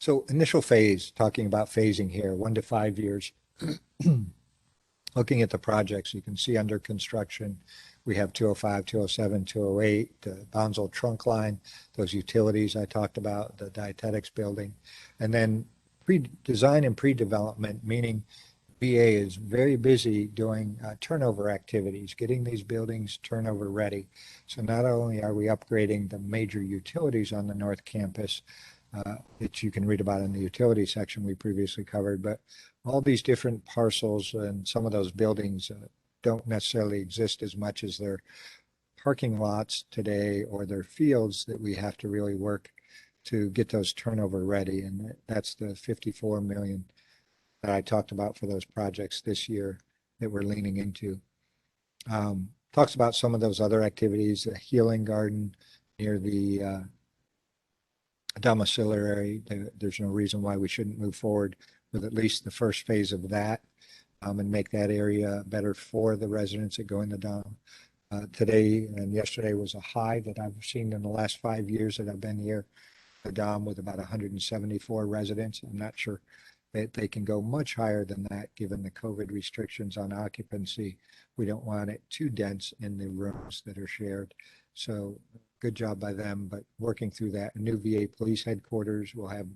So initial phase, talking about phasing here, 1 to 5 years. Looking at the projects, you can see under construction, we have 205, 207, 208, the Bonsall trunk line, those utilities I talked about, the dietetics building, and then pre-design and pre-development, meaning VA is very busy doing turnover activities, getting these buildings turnover ready. So not only are we upgrading the major utilities on the North Campus, that you can read about in the utility section we previously covered, but all these different parcels and some of those buildings don't necessarily exist as much as their parking lots today or their fields that we have to really work to get those turnover ready. And that's the 54 million that I talked about for those projects this year that we're leaning into. Talks about some of those other activities, a healing garden near the domiciliary. There's no reason why we shouldn't move forward with at least the first phase of that, and make that area better for the residents that go in the dom. Today and yesterday was a high that I've seen in the last 5 years that I've been here, the dom with about 174 residents. I'm not sure that they can go much higher than that given the COVID restrictions on occupancy. We don't want it too dense in the rooms that are shared. So good job by them, but working through that. A new VA police headquarters will have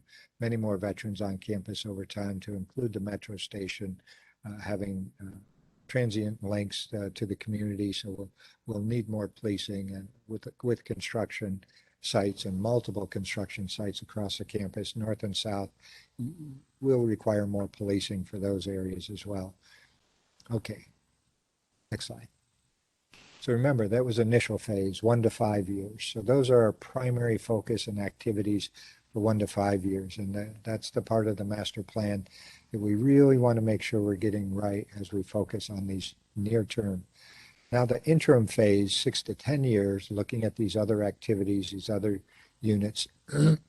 many more veterans on campus over time, to include the metro station, having transient links to the community. So we'll need more policing, and with construction sites and multiple construction sites across the campus, north and south, will require more policing for those areas as well. Okay, next slide. So remember, that was initial phase, 1 to 5 years. So those are our primary focus and activities for 1 to 5 years. And that's the part of the master plan that we really want to make sure we're getting right as we focus on these near term. Now the interim phase, 6 to 10 years, looking at these other activities, these other units that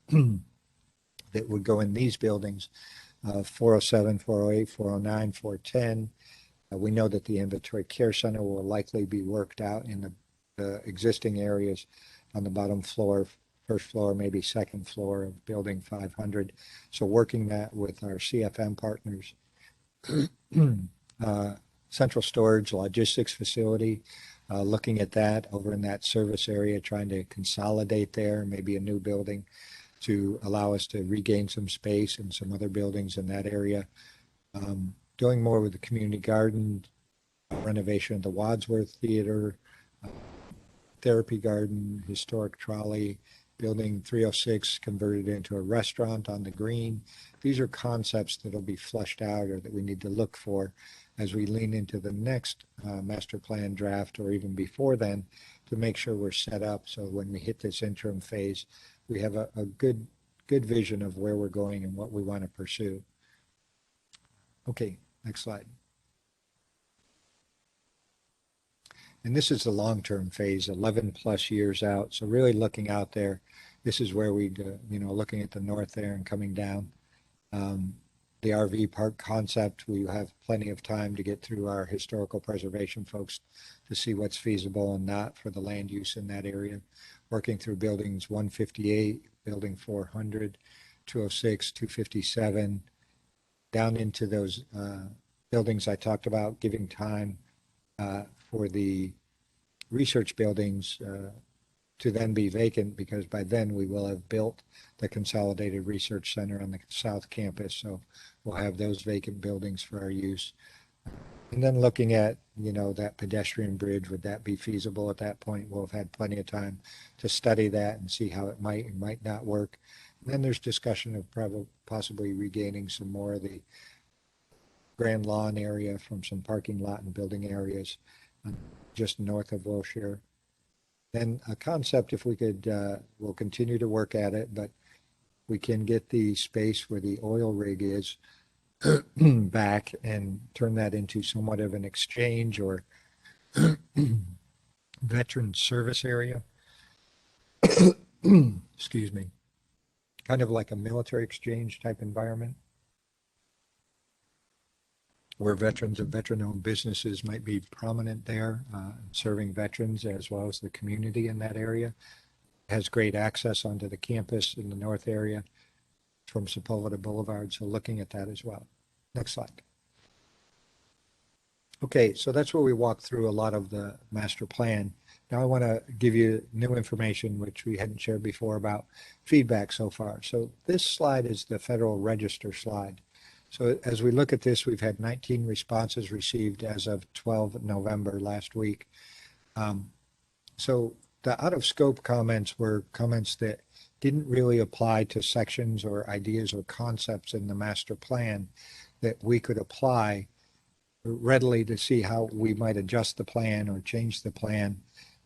would go in these buildings, 407, 408, 409, 410. We know that the Inventory Care Center will likely be worked out in the existing areas on the bottom floor, first floor, maybe second floor of building 500. So working that with our CFM partners. Central storage logistics facility, looking at that over in that service area, trying to consolidate there, maybe a new building to allow us to regain some space in some other buildings in that area. Doing more with the community garden, renovation of the Wadsworth Theater, therapy garden, historic trolley, building 306 converted into a restaurant on the green. These are concepts that will be fleshed out or that we need to look for as we lean into the next master plan draft, or even before then, to make sure we're set up so when we hit this interim phase, we have a good vision of where we're going and what we want to pursue. Okay, next slide. And this is the long-term phase, 11 plus years out. So really looking out there, this is where we, looking at the north there and coming down. The RV park concept, we have plenty of time to get through our historical preservation folks to see what's feasible and not for the land use in that area. Working through buildings 158, building 400, 206, 257, down into those buildings I talked about, giving time for the research buildings to then be vacant, because by then we will have built the Consolidated Research Center on the South Campus. So we'll have those vacant buildings for our use. And then looking at, that pedestrian bridge, would that be feasible at that point? We'll have had plenty of time to study that and see how it might and might not work. And then there's discussion of probably possibly regaining some more of the Grand Lawn area from some parking lot and building areas just north of Wilshire. Then a concept, if we could, we'll continue to work at it, but we can get the space where the oil rig is back and turn that into somewhat of an exchange or veteran service area. Excuse me. Kind of like a military exchange type environment where veterans of veteran-owned businesses might be prominent there, serving veterans as well as the community in that area. Has great access onto the campus in the north area from Sepulveda Boulevard, so looking at that as well. Next slide. Okay, so that's where we walk through a lot of the master plan. Now I want to give you new information which we hadn't shared before about feedback so far. So this slide is the Federal Register slide. So as we look at this, we've had 19 responses received as of 12 November last week. So the out of scope comments were comments that didn't really apply to sections or ideas or concepts in the master plan that we could apply readily to see how we might adjust the plan or change the plan.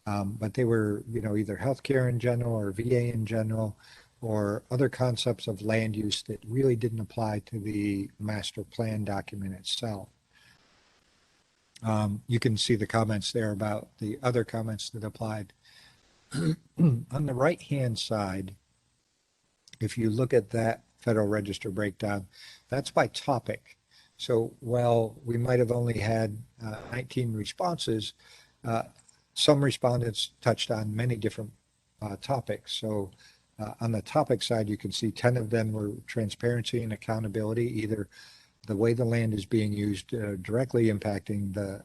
But they were, either healthcare in general or VA in general, or other concepts of land use that really didn't apply to the master plan document itself. You can see the comments there about the other comments that applied. On the right-hand side, if you look at that Federal Register breakdown, that's by topic. So while we might have only had 19 responses, some respondents touched on many different topics. So on the topic side, you can see 10 of them were transparency and accountability, either the way the land is being used directly impacting the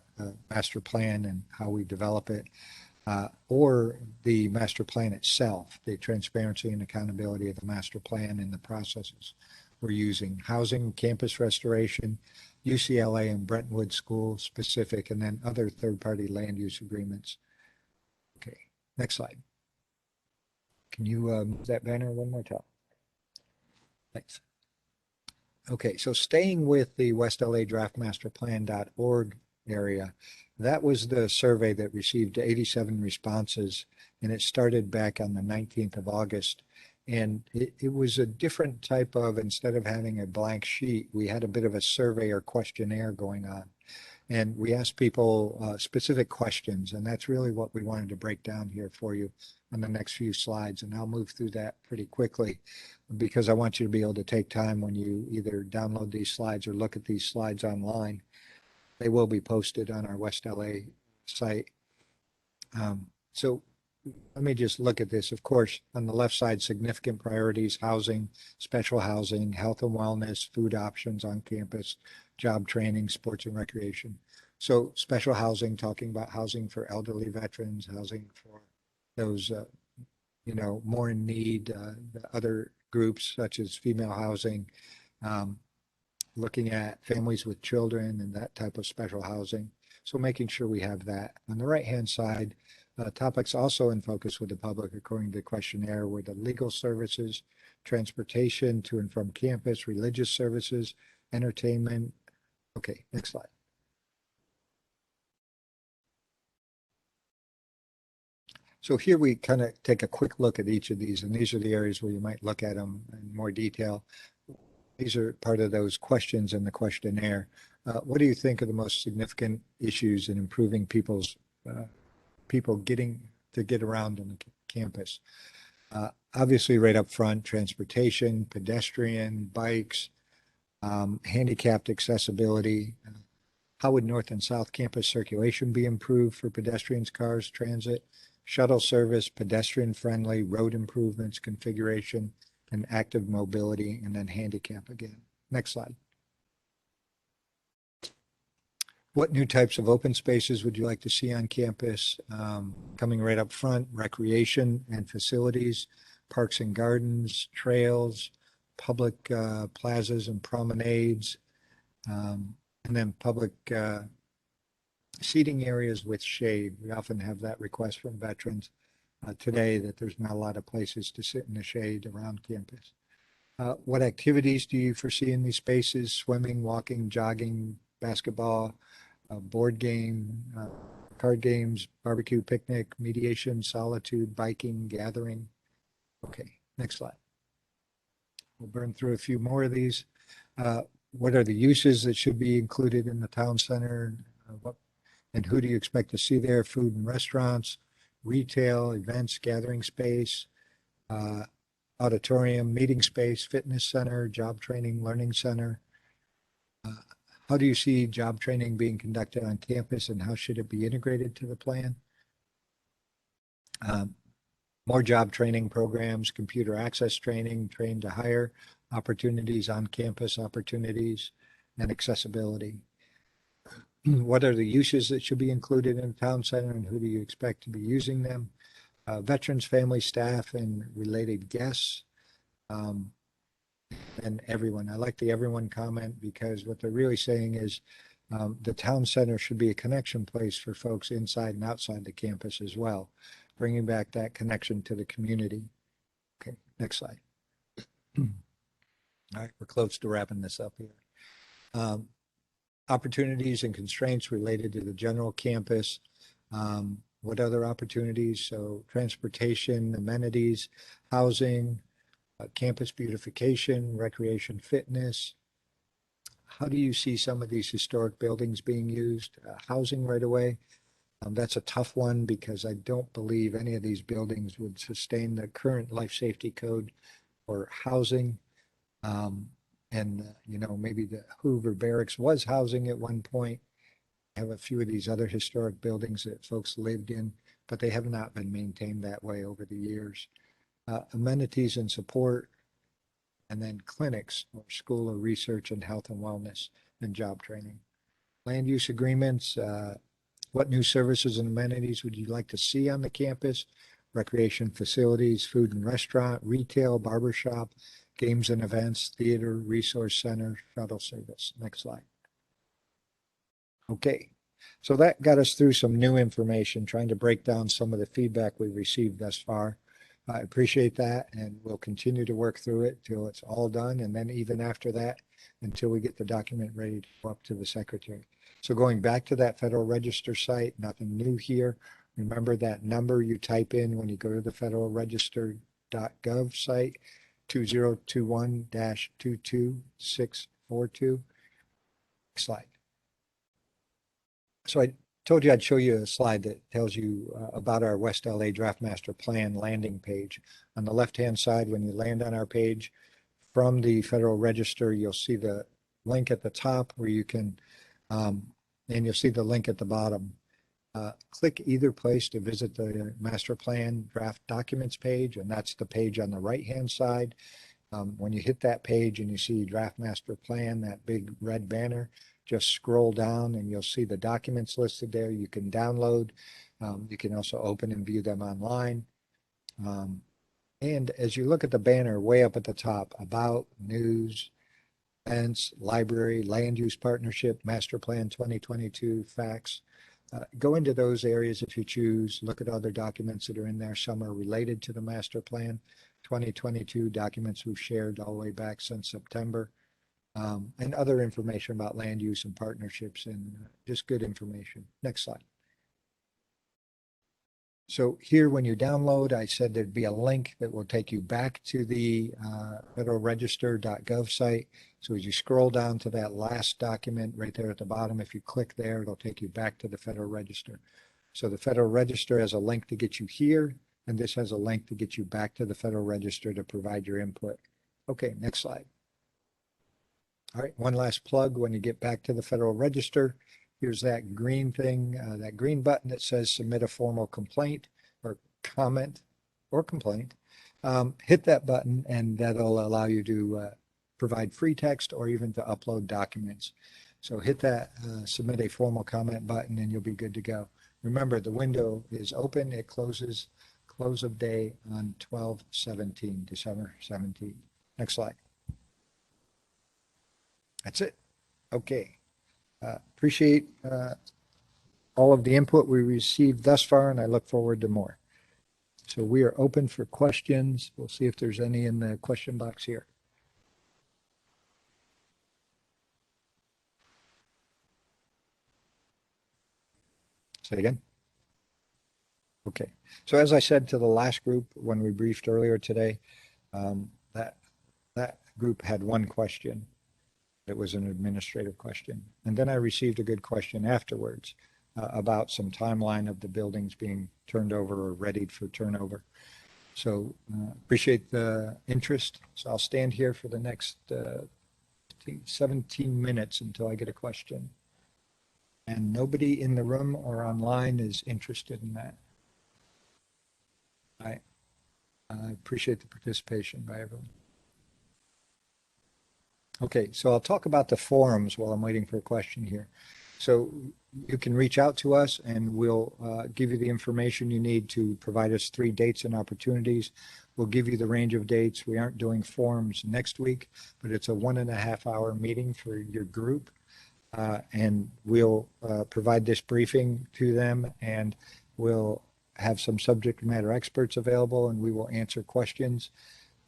master plan and how we develop it, or the master plan itself, the transparency and accountability of the master plan and the processes we're using. Housing, campus restoration, UCLA and Brentwood School specific, and then other third-party land use agreements. Okay, next slide. Can you move that banner one more time? Thanks. Okay, so staying with the West LA draftmasterplan.org area, that was the survey that received 87 responses, and it started back on the 19th of August. And it was a different type of, instead of having a blank sheet, we had a bit of a survey or questionnaire going on. And we asked people specific questions, and that's really what we wanted to break down here for you on the next few slides. And I'll move through that pretty quickly because I want you to be able to take time when you either download these slides or look at these slides online. They will be posted on our West LA site. So let me just look at this. Of course, on the left side, significant priorities: housing, special housing, health and wellness, food options on campus, job training, sports and recreation. So special housing, talking about housing for elderly veterans, housing for those, more in need, other groups such as female housing, looking at families with children and that type of special housing. So making sure we have that. On the right-hand side, topics also in focus with the public, according to the questionnaire, were the legal services, transportation to and from campus, religious services, entertainment. Okay, next slide. So here we kind of take a quick look at each of these, and these are the areas where you might look at them in more detail. These are part of those questions in the questionnaire. What do you think are the most significant issues in improving people getting to get around on the campus? Obviously, right up front, transportation, pedestrian, bikes, handicapped accessibility. How would North and South Campus circulation be improved for pedestrians, cars, transit, shuttle service, pedestrian friendly, road improvements, configuration, and active mobility, and then handicap again. Next slide. What new types of open spaces would you like to see on campus? Coming right up front, recreation and facilities, parks and gardens, trails, public plazas and promenades, And then public seating areas with shade. We often have that request from veterans today that there's not a lot of places to sit in the shade around campus. What activities do you foresee in these spaces? Swimming, walking, jogging, basketball, board game, card games, barbecue, picnic, mediation, solitude, biking, gathering. Okay, next slide. We'll burn through a few more of these. What are the uses that should be included in the town center? And who do you expect to see there? Food and restaurants, retail, events, gathering space, auditorium, meeting space, fitness center, job training, learning center. How do you see job training being conducted on campus and how should it be integrated to the plan? More job training programs, computer access training, train to hire, opportunities on campus opportunities, and accessibility. What are the uses that should be included in the town center and who do you expect to be using them? Veterans, family, staff, and related guests. And everyone. I like the everyone comment because what they're really saying is the town center should be a connection place for folks inside and outside the campus as well, bringing back that connection to the community. Okay, next slide. All right, we're close to wrapping this up here. Opportunities and constraints related to the general campus. What other opportunities? So transportation, amenities, housing, campus beautification, recreation, fitness. How do you see some of these historic buildings being used? Housing right away. That's a tough one because I don't believe any of these buildings would sustain the current life safety code for housing. You know, maybe the Hoover Barracks was housing at one point. I have a few of these other historic buildings that folks lived in, but they have not been maintained that way over the years. Amenities and support, and then clinics or school of research and health and wellness and job training. Land use agreements, what new services and amenities would you like to see on the campus? Recreation facilities, food and restaurant, retail, barbershop, games and events, theater, resource center, shuttle service. Next slide. Okay, so that got us through some new information, trying to break down some of the feedback we've received thus far. I appreciate that, and we'll continue to work through it till it's all done, and then even after that, until we get the document ready to go up to the secretary. So going back to that Federal Register site, nothing new here. Remember that number you type in when you go to the federalregister.gov site, 2021-22642. Next slide. So I told you I'd show you a slide that tells you about our West LA Draft Master Plan landing page. On the left-hand side, when you land on our page, from the Federal Register, you'll see the link at the top where you can, and you'll see the link at the bottom. Click either place to visit the Master Plan Draft Documents page, and that's the page on the right-hand side. When you hit that page and you see Draft Master Plan, that big red banner, just scroll down and you'll see the documents listed there. You can download. You can also open and view them online. And as you look at the banner way up at the top, about, news, events, library, land use partnership, master plan 2022, facts, go into those areas if you choose. Look at other documents that are in there. Some are related to the master plan 2022, documents we've shared all the way back since September. And other information about land use and partnerships, and just good information. Next slide. So here, when you download, I said there'd be a link that will take you back to the federalregister.gov site. So as you scroll down to that last document right there at the bottom, if you click there, it'll take you back to the Federal Register. So the Federal Register has a link to get you here, and this has a link to get you back to the Federal Register to provide your input. Okay, next slide. All right, one last plug. When you get back to the Federal Register, here's that green thing, that green button that says submit a formal complaint or comment or complaint. Hit that button and that'll allow you to provide free text or even to upload documents. So hit that submit a formal comment button and you'll be good to go. Remember, the window is open. It closes close of day on 12/17, December 17th. Next slide. That's it. Okay. Appreciate all of the input we received thus far, and I look forward to more. So we are open for questions. We'll see if there's any in the question box here. Say again. Okay. So as I said to the last group when we briefed earlier today, that group had one question. It was an administrative question. And then I received a good question afterwards about some timeline of the buildings being turned over or readied for turnover. So appreciate the interest. So I'll stand here for the next 17 minutes until I get a question. And nobody in the room or online is interested in that. I appreciate the participation by everyone. Okay, so I'll talk about the forums while I'm waiting for a question here. So you can reach out to us and we'll give you the information you need to provide us 3 dates and opportunities. We'll give you the range of dates. We aren't doing forums next week, but it's a 1.5-hour meeting for your group. And we'll provide this briefing to them, and we'll have some subject matter experts available, and we will answer questions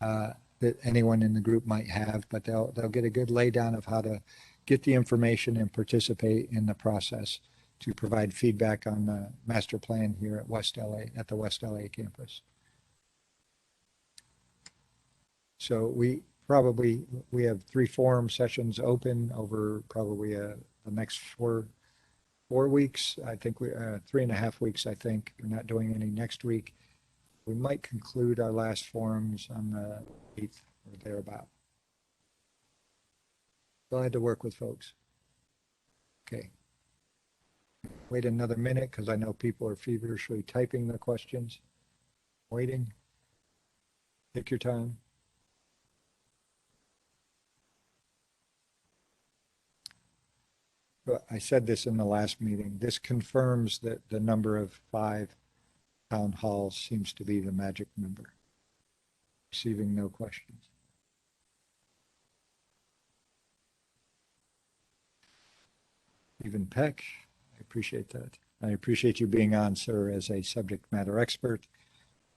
that anyone in the group might have, but they'll get a good laydown of how to get the information and participate in the process to provide feedback on the master plan here at West LA, at the West LA campus. So we have 3 forum sessions open over probably the next 4 weeks. I think 3.5 weeks, I think. We're not doing any next week. We might conclude our last forums on the 8th or thereabout. Glad to work with folks. Okay. Wait another minute because I know people are feverishly typing the questions. Waiting. Take your time. But I said this in the last meeting. This confirms that the number of 5 town halls seems to be the magic number. Receiving no questions. Stephen Peck, I appreciate that. I appreciate you being on, sir, as a subject matter expert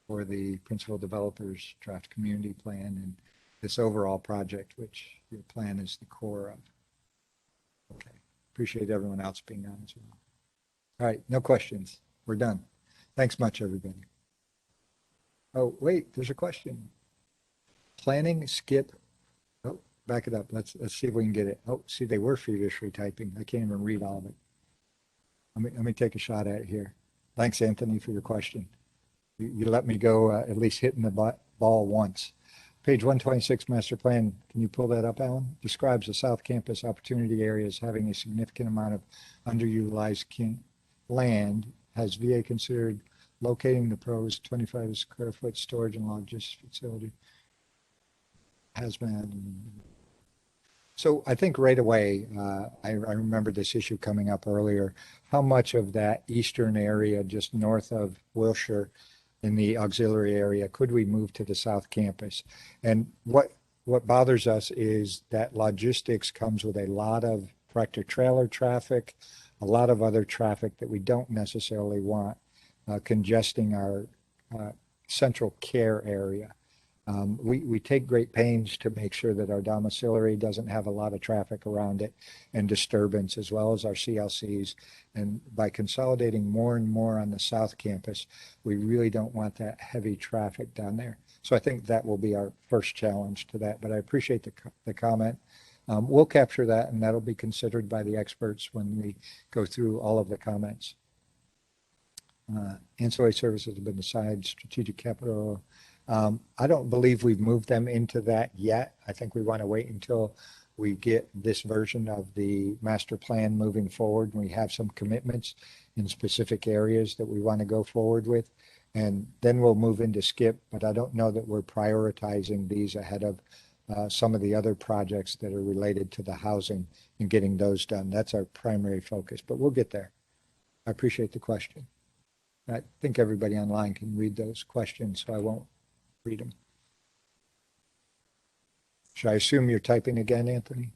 for the principal developers draft community plan and this overall project, which your plan is the core of. Okay, appreciate everyone else being on as well. All right, no questions. We're done. Thanks much, everybody. Oh, wait, there's a question. Planning skip. Oh, back it up. Let's see if we can get it. Oh, see, they were feverishly typing. I can't even read all of it. Let me take a shot at it here. Thanks, Anthony, for your question. You let me go at least hitting the ball once. Page 126 master plan. Can you pull that up, Alan? Describes the South Campus opportunity areas having a significant amount of underutilized land. Has VA considered locating the proposed 25 square foot storage and logistics facility? Hazmat. So I think right away, I remember this issue coming up earlier, how much of that eastern area just north of Wilshire in the auxiliary area could we move to the South Campus? And what bothers us is that logistics comes with a lot of tractor trailer traffic, a lot of other traffic that we don't necessarily want congesting our central care area. We take great pains to make sure that our domiciliary doesn't have a lot of traffic around it and disturbance, as well as our CLCs. And by consolidating more and more on the South Campus, we really don't want that heavy traffic down there. So I think that will be our first challenge to that. But I appreciate the comment. We'll capture that, and that'll be considered by the experts when we go through all of the comments. Ancillary services have been assigned strategic capital. I don't believe we've moved them into that yet. I think we want to wait until we get this version of the master plan moving forward. We have some commitments in specific areas that we want to go forward with, and then we'll move into skip. But I don't know that we're prioritizing these ahead of some of the other projects that are related to the housing and getting those done. That's our primary focus, but we'll get there. I appreciate the question. I think everybody online can read those questions, so I won't read them. Should I assume you're typing again, Anthony?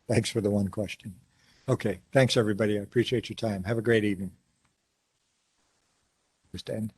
Thanks for the one question. Okay, thanks, everybody. I appreciate your time. Have a great evening. Just end.